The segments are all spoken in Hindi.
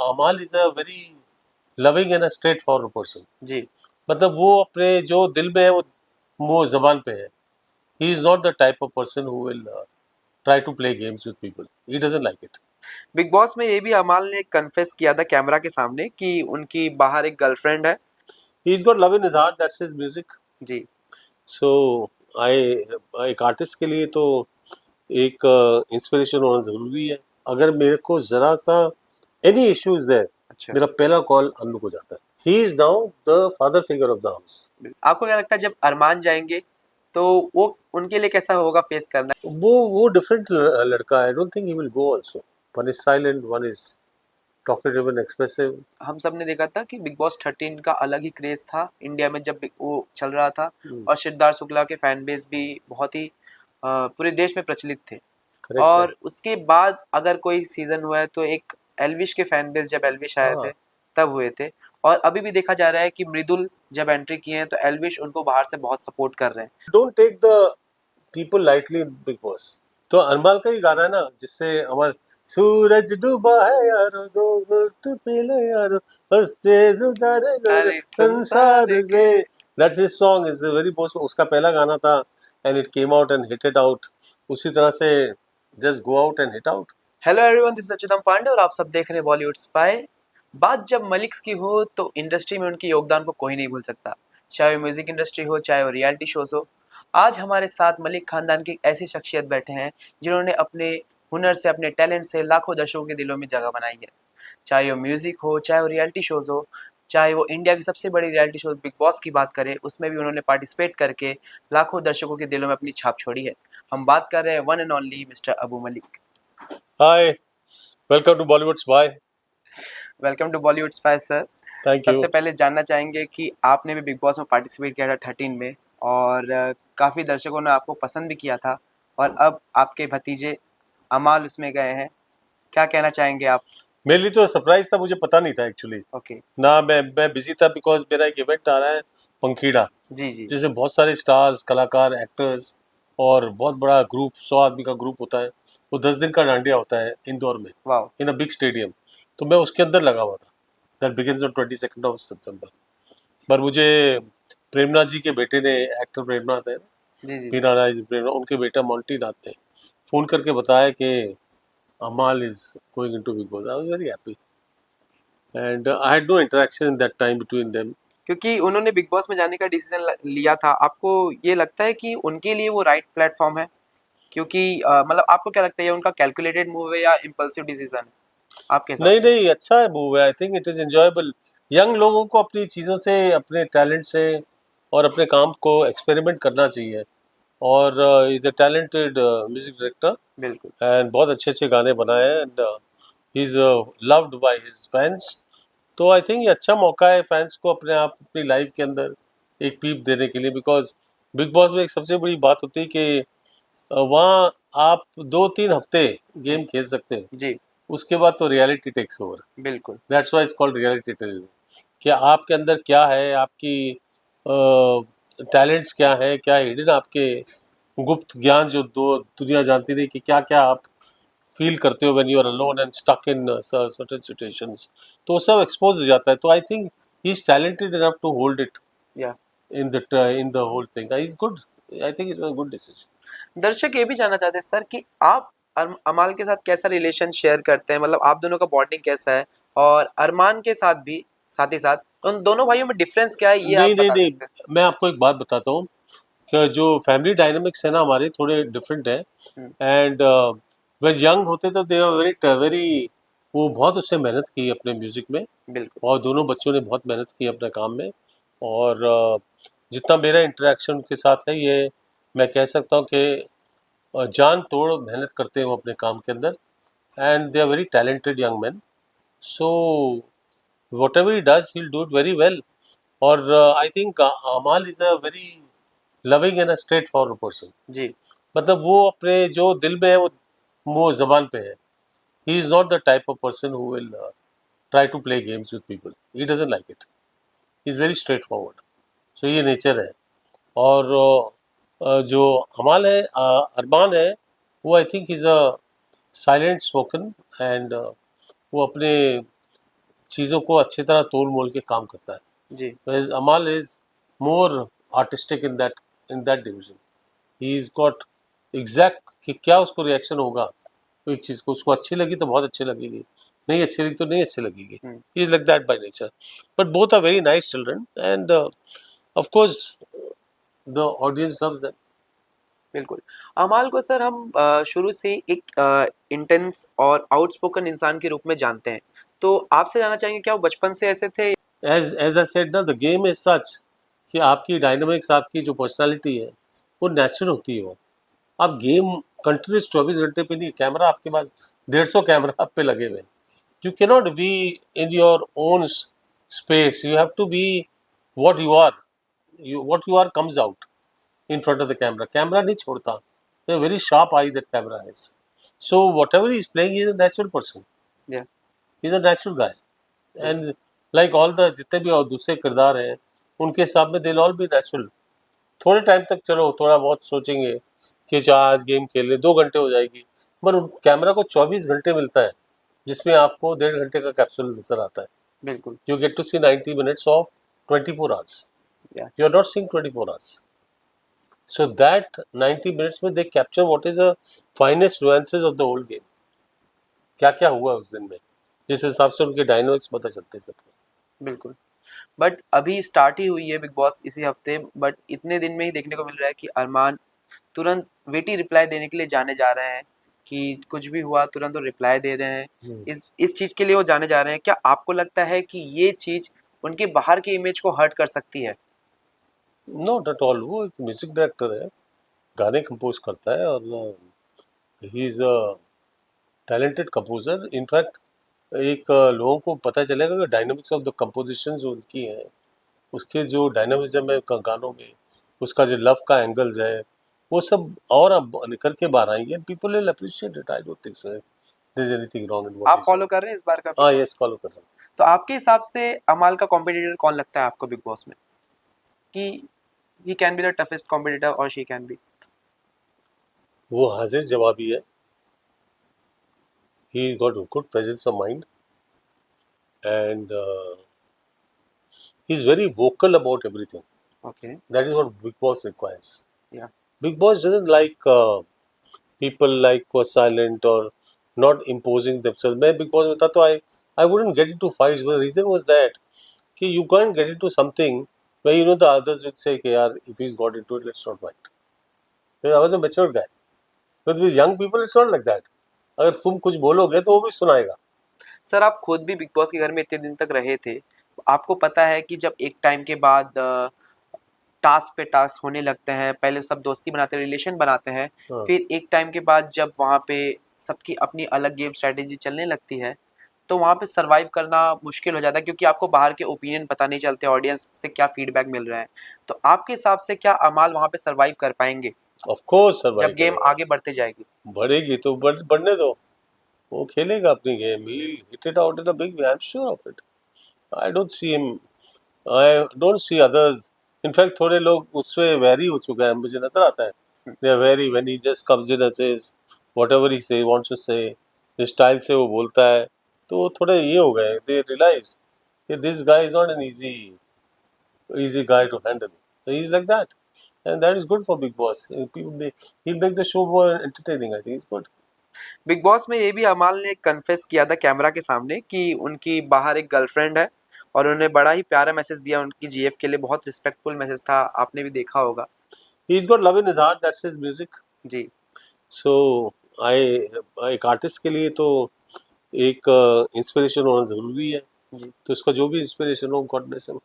अमाल is a very loving and a straightforward person. जी मतलब वो अपने जो दिल में है वो जबान पे है। He is not the type of person who will try to play games with people. He doesn't like it. Bigg Boss में ये भी अमाल ने कन्फेस किया था कैमरा के सामने कि उनकी बाहर एक गर्लफ्रेंड है। He is got love in his heart, that's his music. जी सो आई एक आर्टिस्ट के लिए तो एक इंस्पिरेशन होना जरूरी है। अगर मेरे को जरा सा एनी इशू इज देयर, अच्छा, मेरा पहला कॉल अन्नू को जाता है। He is now the father figure of the house. आपको क्या लगता है जब अरमान जाएंगे तो वो उनके लिए कैसा होगा फेस करना? वो डिफरेंट लड़का है। I don't think he will go also. One is silent, one is talkative and expressive. हम सब ने देखा था कि बिग बॉस 13 का अलग ही क्रेज था इंडिया में जब वो चल रहा था, और सिद्धार्थ शुक्ला के फैन बेस भी बहुत ही पूरे देश में प्रचलित थे। करेक्ट है। और उसके बाद अगर कोई सीजन हुआ है तो एक एल्विश के फैन बेस, जब एल्विश आए हाँ, थे तब हुए थे। और अभी भी देखा जा रहा है कि मृदुल जब एंट्री किए हैं तो एल्विश उनको बाहर से बहुत सपोर्ट कर रहे हैं। Don't take the people lightly in Bigg Boss. तो अनमोल का ही गाना है ना, जिससे हमारे सूरज डूबा है यारो, दो वक्त पहले यारो, हंसते गुजारे सारे संसार संसार से। के। That's his song, is very boss. उसका पहला गाना था and it came out and hit it out. उसी तरह से just go out and hit out. Hello everyone, this is Achyutam Pandey और आप सब देख रहे हैं बॉलीवुड स्पाई। बात जब मलिक्स की हो तो इंडस्ट्री में उनके योगदान को कोई नहीं भूल सकता, चाहे वो म्यूजिक इंडस्ट्री हो चाहे वो रियलिटी शोज हो। आज हमारे साथ मलिक खानदान की एक ऐसी शख्सियत बैठे हैं जिन्होंने अपने हुनर से, अपने टैलेंट से लाखों दर्शकों के दिलों में जगह बनाई है। चाहे वो म्यूजिक हो, चाहे वो रियलिटी शोज हो, चाहे वो इंडिया की सबसे बड़ी रियलिटी शो बिग बॉस की बात करें, उसमें भी उन्होंने पार्टिसिपेट करके लाखों दर्शकों के दिलों में अपनी छाप छोड़ी है। हम बात कर रहे हैं one and only mister Abu Malik. Hi, welcome to Bollywood Spy. Welcome to Bollywood Spy sir. Thank you. सबसे पहले जानना चाहेंगे कि आपने भी बिग बॉस में पार्टिसिपेट किया था 13 में, और काफ़ी दर्शकों ने आपको पसंद भी किया था, और अब आपके भतीजे अमाल उसमें गए हैं। क्या कहना चाहेंगे आप? मेरे लिए तो सरप्राइज था, मुझे पता नहीं था एक्चुअली ओके। ना। मैं बिजी था बिकॉज मेरा एक इवेंट आ रहा है पंखीड़ा, जी जी। जिसमें बहुत सारे स्टार्स, कलाकार, एक्टर्स और बहुत बड़ा ग्रुप, 100 आदमी का ग्रुप होता है। वो 10 दिन का डांडिया होता है इंदौर में, वाह। इन अ बिग स्टेडियम। तो मैं उसके अंदर लगा हुआ था। दैट बिगिंस ऑन 22 ऑफ सितंबर। पर मुझे प्रेमनाथ जी के बेटे ने, एक्टर प्रेमनाथ है, जी जी। मीरा राय प्रेमनाथ, उनके बेटा मोंटी नाथ ने फोन करके बताया कि Amaal is going into Bigg Boss. I was very happy and I had no interaction in that time between them. क्योंकि उन्होंने बिग बॉस में जाने का डिसीजन लिया था, आपको ये लगता है कि उनके लिए वो राइट प्लेटफॉर्म है? क्योंकि मतलब आपको क्या लगता है, ये उनका कैलकुलेटेड मूव है या इम्पल्सिव डिसीजन है आपके हिसाब नहीं से? नहीं, अच्छा है मूव है। I think it is enjoyable. Young लोगों को अपनी चीज़ों से, अपने टैलेंट से और अपने काम को एक्सपेरिमेंट करना चाहिए। और is a talented music director बिल्कुल। एंड बहुत अच्छे अच्छे गाने बनाए हैं and he is loved by his fans. तो आई थिंक ये अच्छा मौका है फैंस को अपने आप, अपनी लाइफ के अंदर एक पीप देने के लिए। बिकॉज बिग बॉस में एक सबसे बड़ी बात होती है कि वहाँ आप 2-3 हफ्ते जी गेम खेल सकते हैं, जी। उसके बाद तो रियलिटी टेक्स ओवर। बिल्कुल। That's why it's called reality television. कि आपके अंदर क्या है, आपकी टैलेंट्स क्या है, क्या हिडन आपके गुप्त ज्ञान जो दो दुनिया जानती नहीं, कि क्या क्या आप फील करते हो when you are alone and stuck in certain situations. तो वो सब एक्सपोज हो जाता है। तो I think he is talented enough to hold it या in the whole thing. He is good. I think it's a good decision. दर्शक ये भी जानना चाहते हैं सर कि आप अमाल के साथ कैसा रिलेशन शेयर करते हैं, मतलब आप दोनों का बॉन्डिंग कैसा है, और अरमान के साथ भी, साथ ही साथ उन दोनों भाइयों में डिफरेंस क्या है, ये आप नहीं नहीं बता नहीं, सकते मैं आपको एक बात बताता हूँ कि जो फैमिली डायनामिक्स है ना हमारे, थोड़े डिफरेंट है। हैं? एंड वे यंग होते तो दे आर वेरी वेरी, वो बहुत उससे मेहनत की अपने म्यूजिक में। बिल्कुल। और दोनों बच्चों ने बहुत मेहनत की अपने काम में। और जितना मेरा इंटरेक्शन के साथ है, ये मैं कह सकता हूँ कि जान तोड़ मेहनत करते हैं वो अपने काम के अंदर। And they are very talented young man. So whatever he does, he do it very well. और I think Amaal is a very loving and a straightforward person. जी मतलब वो अपने जो दिल में है वो जबान पे है। He is not the type of person who will try to play games with people. He doesn't like it. He is very straightforward. So ये नेचर है। और जो अमाल है, अरमान है, वो I think is a silent spoken and वो अपने चीज़ों को अच्छी तरह तोल मोल के काम करता है। जी Whereas Amal is more artistic in that division. He's got exact कि क्या उसको रिएक्शन होगा कोई चीज़ को, उसको अच्छी लगी तो बहुत अच्छी लगेगी, नहीं अच्छी लगी तो नहीं अच्छी लगेगी. He is like that by nature. But both are very nice children, and of course the audience loves them. बिल्कुल। अमाल को सर हम शुरू से एक इंटेंस और आउटस्पोकन इंसान के रूप में जानते हैं, तो आपसे जानना चाहेंगे क्या वो बचपन से ऐसे थे? As I said ना, the game is such कि आपकी डायनामिक्स, आपकी जो पर्सनालिटी है वो नेचुरल होती है. वो आप गेम कंटिन्यूस 24 घंटे पे नहीं, कैमरा आपके पास 150 कैमरा आप पे लगे हुए हैं. You cannot be in your own space. You have to be what you are. What you are comes out in front of the camera. Camera नहीं छोड़ता. A very sharp eye that camera has. So whatever he is playing, he is a natural person. Yeah. He is a natural guy. And like all the जितने भी और दूसरे किरदार हैं, उनके हिसाब में they'll all be natural. थोड़े टाइम तक चलो थोड़ा बहुत सोचेंगे कि आज गेम खेल ले, 2 घंटे हो जाएगी, पर कैमरा को 24 घंटे मिलता है जिसमें आपको 1.5 घंटे का कैप्सूल नजर आता है. बिल्कुल. You get to see 90 minutes of 24 hours. Yeah. You are not seeing 24 hours. So that 90 minutes में they capture what is the finest nuances of the whole game. क्या क्या हुआ उस दिन में, जिस हिसाब से उनके डायनामिक्स पता चलते हैं सबको. बिल्कुल. बट अभी स्टार्ट ही हुई है बिग बॉस इसी हफ्ते, बट इतने दिन में ही देखने को मिल रहा है कि अरमान तुरंत वेटी रिप्लाई देने के लिए जाने जा रहे हैं कि कुछ भी हुआ तुरंत वो रिप्लाई दे रहे हैं. इस चीज के लिए वो जाने जा रहे हैं. क्या आपको लगता है कि ये चीज उनके बाहर की इमेज को हर्ट कर सकती है? Not at all. वो एक म्यूजिक डायरेक्टर है, गाने कंपोज करता है, और ही is a talented composer. In fact एक लोगों को पता चलेगा कि डायनामिक्स ऑफ द कंपोजिशन जो उनकी हैं, उसके जो डायनामिज्म है गानों में, उसका जो लव का एंगल्स है, वो सब और अब निकल के बाहर आएंगे. People will appreciate it. I don't think so there is anything wrong in what आप फॉलो कर रहे हैं इस बार का? हाँ, यस, फॉलो कर रहा हूँ. तो आपके हिसाब से अमाल का कॉम्पिटिटर कौन लगता है आपको बिग बॉस में, कि he can be the toughest competitor और शी कैन बी? वो हाजिर जवाबी है. he got a good presence of mind, and he's very vocal about everything. Okay. That is what Big Boss requires. Yeah. Big Boss doesn't like people like who are silent or not imposing themselves. मैं Big Boss में था तो I wouldn't get into fights, but the reason was that कि you can't get into something where you know the others will say कि यार if he's got into it, let's not fight. Because I was a mature guy. But with young people it's not like that. अगर तुम कुछ बोलोगे तो वो भी सुनाएगा. सर आप खुद भी बिग बॉस के घर में इतने दिन तक रहे थे, आपको पता है कि जब एक टाइम के बाद टास्क पे टास्क होने लगते हैं, पहले सब दोस्ती बनाते हैं, रिलेशन बनाते हैं, फिर एक टाइम के बाद जब वहाँ पे सबकी अपनी अलग गेम स्ट्रेटेजी चलने लगती है, तो वहाँ पे सरवाइव करना मुश्किल हो जाता है, क्योंकि आपको बाहर के ओपिनियन पता नहीं चलते, ऑडियंस से क्या फीडबैक मिल रहा है. तो आपके हिसाब से क्या अमाल वहाँ पे सरवाइव कर पाएंगे Of course survive जब गेम करेगा. आगे बढ़ते जाएगी? बढ़ेगी तो बढ़ने दो, वो खेलेगा अपनी game. He'll hit it out in a big way. I'm sure of it. I don't see him. I don't see others. In fact, थोड़े लोग उससे वैरी हो चुके हैं, मुझे नजर आता है. They are wary when he just comes in and says whatever he wants to say. जिस स्टाइल से वो बोलता है, तो वो थोड़े ये हो गए. They realize कि this guy is not an easy guy to handle. So he's like that, and that is good for Big Boss. He'll make the show more entertaining. I think it's good. Big Boss में ये भी अमाल ने कन्फेस किया था कैमरा के सामने कि उनकी बाहर एक गर्लफ्रेंड है, और उन्हें बड़ा ही प्यारा मैसेज दिया उनकी जीएफ के लिए, बहुत रिस्पेक्टफुल मैसेज था, आपने भी देखा होगा. He's got love in his heart. That's his music. जी. So एक आर्टिस्ट के लिए तो एक इंस्पिरेशन होना जरूरी है. तो इसका जो भी इंस्पिरेशन हो, गॉड ब्लेस हिम.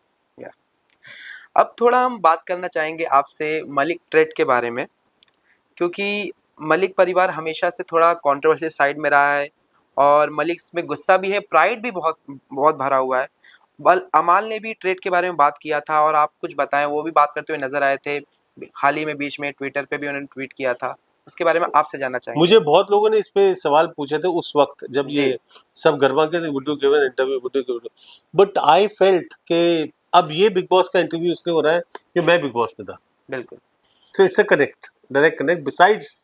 अब थोड़ा हम बात करना चाहेंगे आपसे मलिक ट्रेट के बारे में, क्योंकि मलिक परिवार हमेशा से थोड़ा कंट्रोवर्शियल साइड में रहा है, और मलिक में गुस्सा भी है, प्राइड भी बहुत बहुत भरा हुआ है. बल अमाल ने भी ट्रेट के बारे में बात किया था, और आप कुछ बताएं, वो भी बात करते हुए नजर आए थे हाल ही में, बीच में ट्विटर पे भी उन्होंने ट्वीट किया था, उसके बारे में आपसे जानना चाहेंगे. मुझे बहुत लोगों ने इस पे सवाल पूछे थे उस वक्त जब ये सब गरमा के थे, would you give an interview, but I felt कि अब ये बिग बॉस का इंटरव्यू इसलिए हो रहा है कि मैं बिग बॉस में था. बिल्कुल. So it's a direct connect. Besides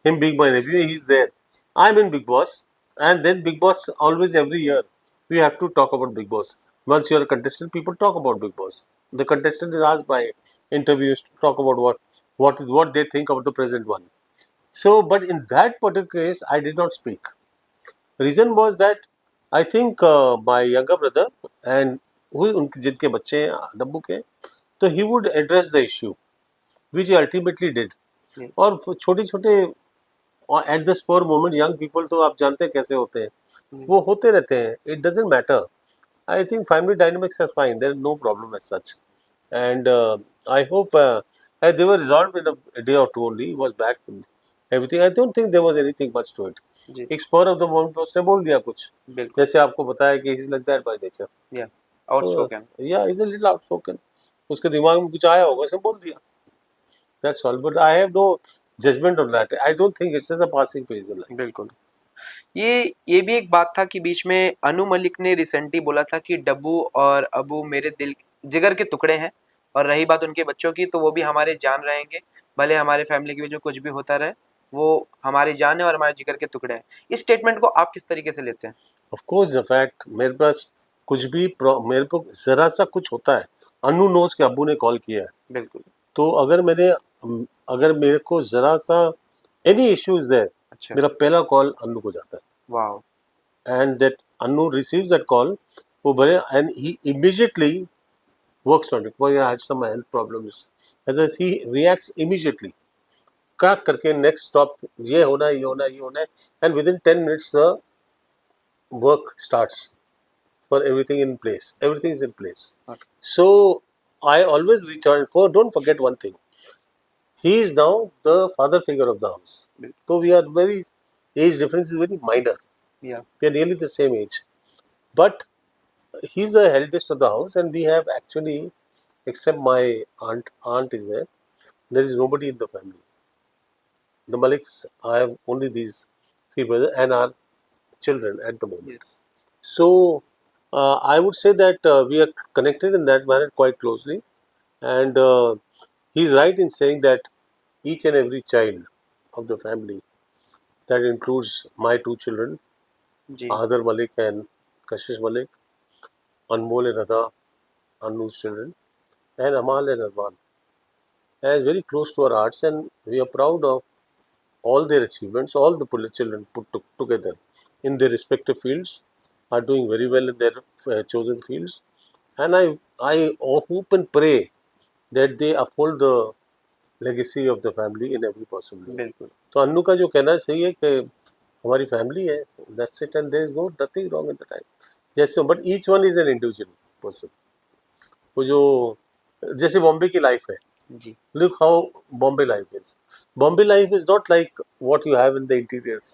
him being my nephew, he's there. I'm in Big Boss, and then Big Boss always every year we have to talk about Big Boss. Once you are a contestant, people talk about Big Boss. The contestant is asked by interviews to talk about what they think of the present one. So, but in that particular case, I did not speak. Reason was that I think my younger brother and who उनके जिनके बच्चे हैं डब्बू के, तो he would address the issue, which he ultimately did. Yes. और छोटे छोटे at the spore moment young people तो आप जानते हैं कैसे होते हैं, वो होते रहते हैं. It doesn't matter. I think family dynamics are fine. There is no problem as such, and I hope they were resolved in a day or two only. He was back with everything. I don't think there was anything much to it. जी एक स्पर ऑफ द मोमेंट उसने बोल दिया कुछ, बिल्कुल जैसे आपको बताया कि is like that by nature. या So outspoken yeah, he's a little outspoken. उसके दिमाग में कुछ आया होगा, उसने बोल दिया. That's all. But I have no judgment on that. I don't think it's just a passing phase in life. बिल्कुल. ये भी एक बात था कि बीच में अनु मलिक ने रिसेंटली बोला था कि डब्बू और अबू मेरे दिल जिगर के टुकड़े हैं, और रही बात उनके बच्चों की तो वो भी हमारे जान रहेंगे, भले हमारे फैमिली के बीच में कुछ भी होता रहे, वो हमारी जान है और हमारे जिगर के टुकड़े हैं. इस स्टेटमेंट को आप किस तरीके से लेते हैं? Of course, the fact मेरे पास कुछ भी मेरे को जरा सा कुछ होता है, अनु नोज के अब्बू ने कॉल किया है, बिल्कुल. तो अगर मेरे को जरा सा एनी इश्यू इज देयर, अच्छा. मेरा पहला कॉल अनु को जाता है. Wow. And that Anu receives that call, वो बड़े and he immediately works on it. वो I had some health problems, as he reacts immediately, crack करके नेक्स्ट स्टॉप, ये होना है, ये होना है, ये होना है, and within 10 minutes the work starts for everything in place. Everything is in place. Okay. So I always reach out for. Don't forget one thing. He is now the father figure of the house. So we are very age difference is very minor. Yeah. We are nearly the same age, but he's the eldest of the house, and we have actually, except my aunt. Aunt is there. There is nobody in the family. The Maliks, I have only these 3 brothers and our children at the moment. Yes. So I would say that we are connected in that manner quite closely, and he's right in saying that each and every child of the family, that includes my 2 children, जी. Ahadar Malik and Kashish Malik, Anmol and Radha, Anu's children, and Amal and Arman, is very close to our hearts, and we are proud of all their achievements. All the children put together in their respective fields are doing very well in their chosen fields, and I hope and pray that they uphold the legacy of the family in every possible way. बिल्कुल. तो अन्नू का जो कहना सही है कि हमारी फैमिली है, that's it, and there is no nothing wrong in the time. जैसे but each one is an individual person. वो जो जैसे बॉम्बे की लाइफ है, जी. look how Bombay life is. Bombay life is not like what you have in the interiors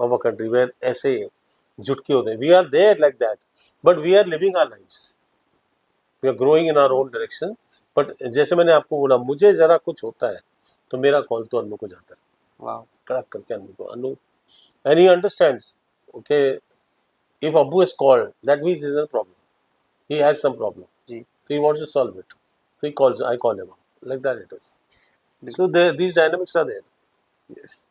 of a country where ऐसे झुटके होते हैं. We are there like that, but we are living our lives. We are growing in our own direction. But जैसे मैंने आपको बोला, मुझे जरा कुछ होता है तो मेरा कॉल तो अनु को जाता है. वाओ. कड़क करके अनु को, अनु, and he understands. Okay, if Abu is called, that means there is a problem. He has some problem. Ji. So he wants to solve it. So he calls. I call him. Like that it is. So these dynamics are there. Yes.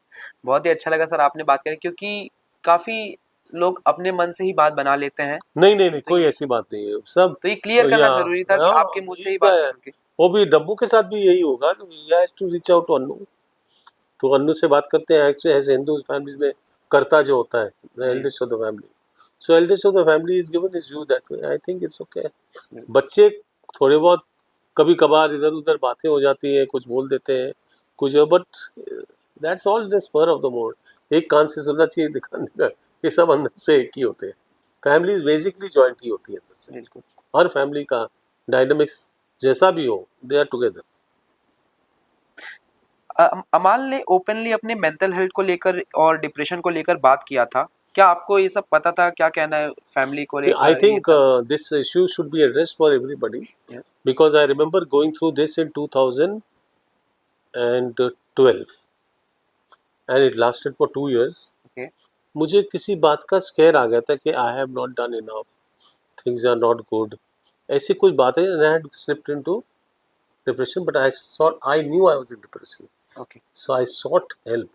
बहुत ही अच्छा लगा सर आपने बात करी, क्योंकि काफी लोग अपने मन से ही बात बना लेते हैं. नहीं, कोई ऐसी बात नहीं है. सब तो ये क्लियर करना जरूरी था कि हाँ, आपके मुंह से ही बात करके. वो भी डब्बू के साथ भी यही होगा कि he has to reach out to Annu. तो अन्नू से बात करते हैं. एक्चुअली ऐसे हिंदू फैमिलीज में करता जो होता है, the eldest of the family. So eldest of the family is given his due that way. I think it's okay. बच्चे थोड़े बहुत कभी कभार इधर उधर बातें हो जाती हैं, कुछ बोल देते हैं, कुछ, but that's all the spur of the mode. एक कान से सुनना चाहिए, दिखाने, ये सब अंदर से एक ही होते हैं. फैमिली बेसिकली जॉइंट ही होती है अंदर से. बिल्कुल. हर फैमिली का डायनामिक्स जैसा भी हो, दे आर टुगेदर. अमाल ने ओपनली अपने मेंटल हेल्थ को लेकर और डिप्रेशन को लेकर बात किया था. क्या आपको ये सब पता था? क्या कहना है फैमिली को लेकर? I think this issue should be addressed for everybody. Yes. Because I remember going through this in 2012 and it lasted for 2 years. Okay. मुझे किसी बात का स्केयर आ गया था कि I have not done enough, things are not good, ऐसी कुछ बातें, and I had slipped into depression, but I knew I was in depression. Okay. So I sought help,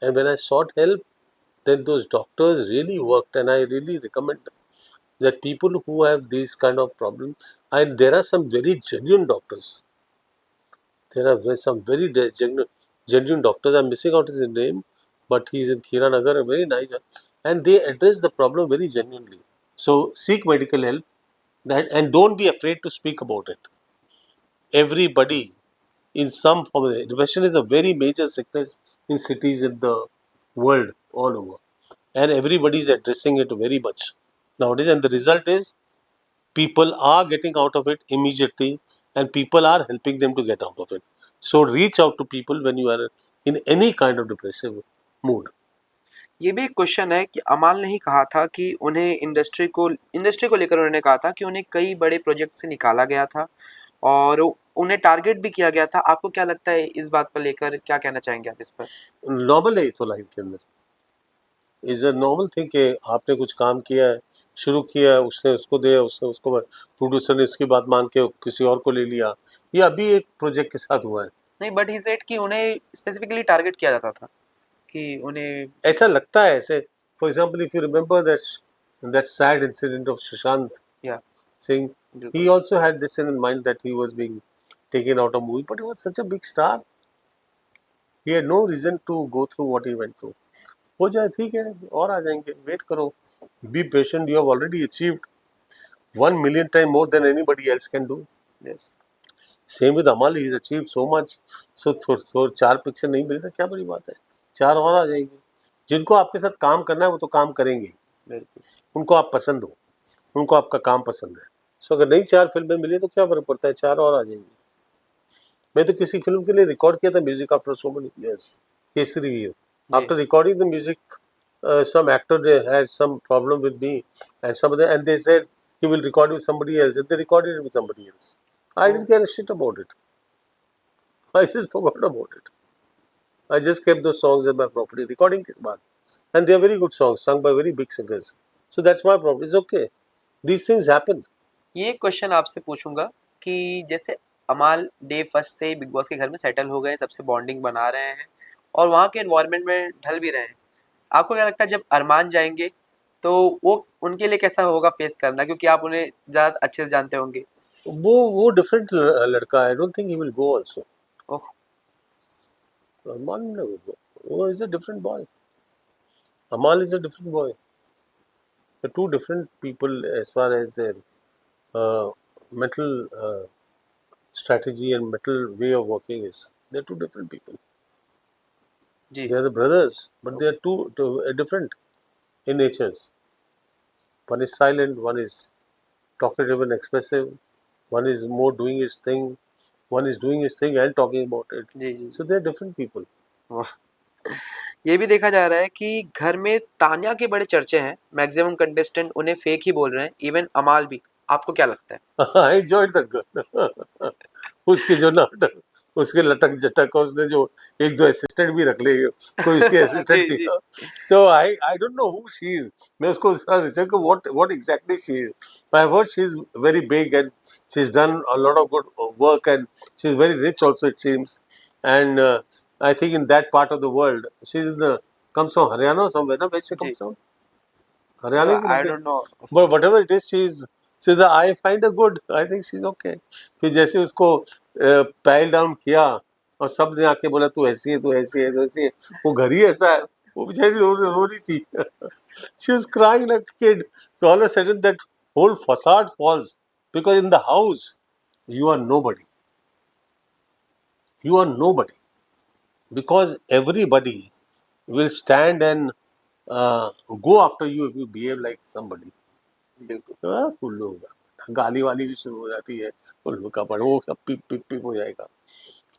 and when I sought help, then those doctors really worked, and I really recommend that people who have these kind of problems, and there are some very genuine doctors. There are some very genuine doctors. I'm missing out his name, but he's in Kiranagar, a very nice, and they address the problem very genuinely. So seek medical help, that, and don't be afraid to speak about it. Everybody, in some form, depression is a very major sickness in cities in the world all over, and everybody is addressing it very much nowadays. And the result is people are getting out of it immediately, and people are helping them to get out of it. So reach out to people when you are in any kind of depressive mood. ये भी एक क्वेश्चन है कि अमाल ने ही कहा था कि उन्हें इंडस्ट्री को लेकर उन्होंने कहा था कि उन्हें कई बड़े प्रोजेक्ट से निकाला गया था और उन्हें टारगेट भी किया गया था। आपको क्या लगता है इस बात पर लेकर, क्या कहना चाहेंगे आप इस पर? नॉर्मल है तो लाइफ के अंदर इज अ नॉर्मल थिंग कि आपने कुछ काम किया है, शुरू किया है, उसने उसको दिया, उसने उसको, प्रोड्यूसर ने इसकी बात मान के किसी और को ले लिया। ये अभी एक प्रोजेक्ट के साथ हुआ है। नहीं, बट ही सेड कि उन्हें स्पेसिफिकली टारगेट किया जाता था, कि उन्हें ऐसा लगता है ऐसे। For example, if you remember that sad incident of Sushant या Singh, he also had this in mind that he was being taken out of movie, but he was such a big star. He had no reason to go through what he went through. हो जाए ठीक है, और आ जाएंगे, वेट करो, be patient, you have already achieved 1 million times more than anybody else can do. Yes, Same with Amal, he has achieved so much. So 4 picture नहीं मिलता, क्या बड़ी बात है, 4 और आ जाएगी। जिनको आपके साथ काम करना है वो तो काम करेंगे, उनको आप पसंद हो, उनको आपका काम पसंद है। सो अगर नई 4 फिल्में मिली तो क्या फर्क पड़ता है, 4 और आ जाएंगी। मैं तो किसी फिल्म के लिए रिकॉर्ड किया था music after so many years, Kesari Veer. After recording the music, some actor they had some problem with me and some of them, and they said he will record with somebody else, and they recorded it with somebody else. I didn't care a shit about it. I just forgot about it. I just kept those songs at my property. Recording के बाद, and they are very good songs sung by very big singers. So that's my property. It's okay. These things happen. ये क्वेश्चन आपसे पूछूंगा कि जैसे अमाल डे फर्स्ट से बिग बॉस के घर में सेटल हो गए, सबसे बॉन्डिंग बना रहे हैं और वहाँ के एनवायरनमेंट में ढल भी रहे हैं, आपको क्या लगता है जब अरमान जाएंगे तो वो उनके लिए कैसा होगा फेस करना, क्योंकि आप उन्हें ज़्यादा अच्छे से जानते होंगे? वो डिफरेंट लड़का है। I don't think he will go also. Oh, Armaan वो is a different boy. Amaal is a different boy. They're two different people as far as their mental strategy and mental way of working is. They're two different people. जी, They are the brothers, but they are two different in natures. One is silent, one is talkative and expressive, one is more doing his thing, one is doing his thing and talking about it. जी, जी। So they're different people. वाह! ये भी देखा जा रहा है कि घर में तान्या के बड़े चर्चे हैं, मैक्सिमम कंटेस्टेंट उन्हें फेक ही बोल रहे हैं, इवन अमाल भी। आपको क्या लगता है? I enjoyed the girl. उसके जो नाटक, उसके लटक जटक, और उसने जो 1-2 असिस्टेंट भी रख ले, कोई उसके असिस्टेंट जी, थी। जी। तो I don't know who she is. मैं उसको रिसर्च को what exactly she is. I have heard she is very big and she is done a lot of good work and she is very rich also it seems, and I think in that part of the world she is in comes from Haryana और समवेयर ना, where she comes from, Haryana की आई लड़की। Don't no. But whatever it is, she's I find her good. I think she's okay. फिर जैसे उसको पैल डाउन किया और सब ने आके बोला तू ऐसी है, तू ऐसी है, तू ऐसी है, वो घर ही ऐसा है, वो बेचारी रो रही थी। She was crying like a kid. So all of a sudden that whole facade falls, because in the house you are nobody. You are nobody because everybody will stand and go after you if you behave like somebody. बिल्कुल। उल्लू होगा, गाली वाली भी शुरू हो जाती है, उल्लू का पढ़, वो सब पिप पिप पिप हो जाएगा।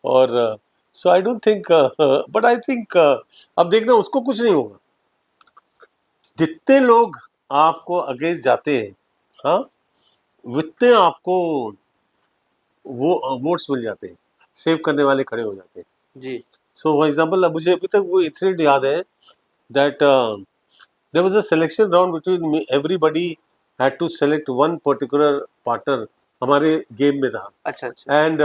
और so I don't think, but I think अब देखना उसको कुछ नहीं होगा। जितने लोग आपको अगेंस्ट जाते हैं, हाँ, उतने आपको वो वोट्स मिल जाते हैं, सेव करने वाले खड़े हो जाते हैं। जी, सो फॉर एग्जाम्पल, मुझे अभी तक वो इंसिडेंट याद है that there was a selection round between me, everybody had to select one particular partner, हमारे गेम में था। अच्छा, अच्छा। And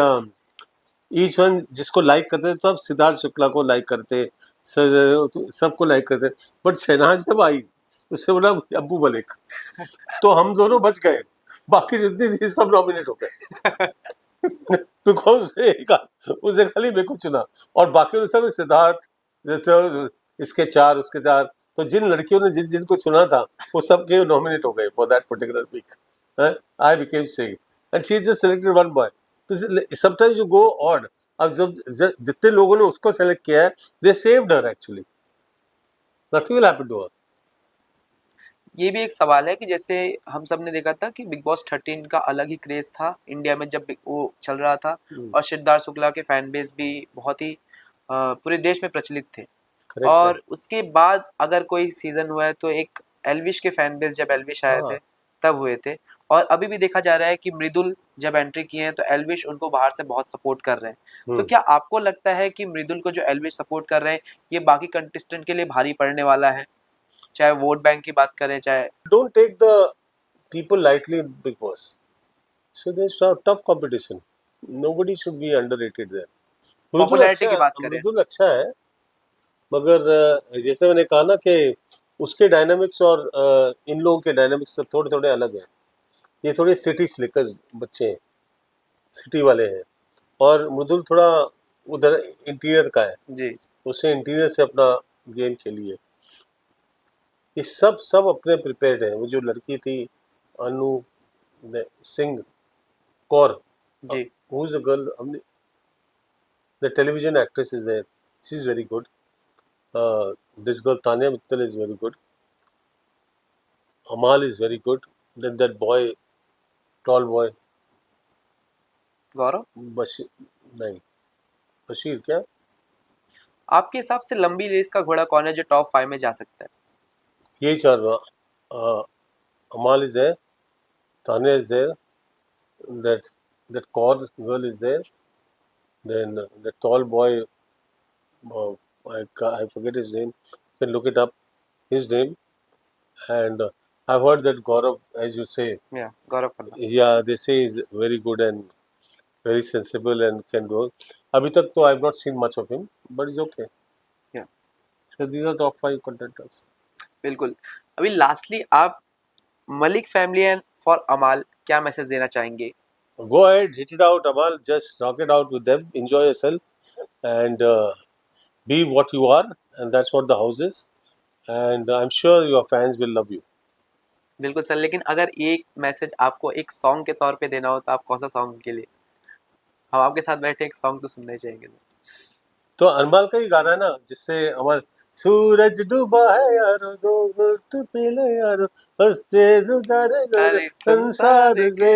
ईच वन जिसको लाइक करते थे, तो अब सिद्धार्थ शुक्ला को लाइक करते, सबको लाइक करते, बट शहनाज जब आई उससे बोला अब्बू मलिक, तो हम दोनों बच गए, बाकी जितनी थी सब नॉमिनेट हो गए बिकॉज उसने खाली मेरे को चुना, और बाकी सब सिद्धार्थ, जैसे इसके चार उसके चार, तो जिन लड़कियों ने जिन जिनको चुना था वो सब के नॉमिनेट हो गए for that particular week. I became sing and she just selected one boy. तो समटाइम्स यू गो ऑड। अब जब जितने लोगों ने उसको सेलेक्ट किया है, they saved her actually, nothing will happen to her. ये भी एक सवाल है कि जैसे हम सब ने देखा था कि बिग बॉस 13 का अलग ही क्रेज था इंडिया में जब वो चल रहा था, और सिद्धार्थ शुक्ला के फैन बेस भी बहुत ही पूरे देश में प्रचलित थे। और उसके बाद अगर कोई सीजन हुआ है तो एक एल्विश के फैन बेस, जब एल्विश आए थे तब हुए थे। और अभी भी देखा जा रहा है कि मृदुल जब एंट्री किए हैं तो एल्विश उनको बाहर से बहुत सपोर्ट कर रहे हैं। तो क्या आपको लगता है कि मृदुल को जो एल्विश सपोर्ट कर रहे हैं ये बाकी कंटेस्टेंट के लिए भारी पड़ने वाला है, चाहे वोट बैंक की बात करें चाहे? Don't take the people lightly in Big Boss. So there's a tough competition. Nobody should be underrated there. Popularity की बात करें, मृदुल अच्छा है, मगर जैसे मैंने कहा ना कि उसके डायनामिक्स और इन लोगों के डायनामिक्स तो थोड़े थोड़े अलग हैं। ये थोड़े सिटी स्लिकर्स बच्चे हैं, सिटी वाले हैं, और मृदुल थोड़ा उधर इंटीरियर का है जी। उससे इंटीरियर से अपना गेम खेली है। ये सब अपने प्रिपेयर्ड है। वो जो लड़की थी अनु सिंह कौर, जी। हु इज अ गर्ल, हमने the television actress is there, she is very good. This girl Tania Mittal is very good, Amaal is very good, then that boy, tall boy, Gaurav, Bashir, नहीं बशीर क्या? आपके हिसाब से लंबी रेस का घोड़ा कौन है जो टॉप 5 में जा सकता है? यही चार, Amaal is there, Tania is there, that that Kaur girl is there, then the tall boy, I forget his name, you can look it up, his name, and I've heard that Gaurav, as you say, Yeah, Gaurav Khanna. yeah, they say is very good and very sensible and can go. अभी तक तो I've not seen much of him, but it's okay. Yeah. So these are top 5 contenders. बिल्कुल। अभी लास्टली आप मलिक फैमिली एंड फॉर अमाल क्या मैसेज देना चाहेंगे? Go ahead, hit it out, Amal. Just rock it out with them. Enjoy yourself, and be what you are, and that's what the house is. And I'm sure your fans will love you. बिल्कुल सर, लेकिन अगर एक मैसेज आपको एक सॉन्ग के तौर पे देना हो तो आप कौन सा सॉन्ग के लिए? हम आपके साथ बैठे एक सॉन्ग तो सुनना ही चाहेंगे। तो अनमोल का ही गाना है ना, जिससे हमारे सूरज डूबा है यारो, दो वक्त पहले यारो, हंसते गुजारे सारे संसार से,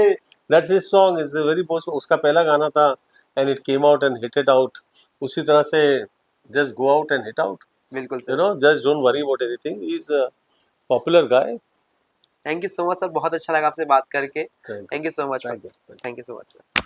that's his song, is very post, उसका पहला गाना था, and it came out and hit it out. उसी तरह से just go out and hit out, बिल्कुल you sir. No, just don't worry about anything, he is a popular guy. Thank you so much sir, बहुत अच्छा लगा आपसे बात करके। Thank you so much. Thank you. Thank you so much sir.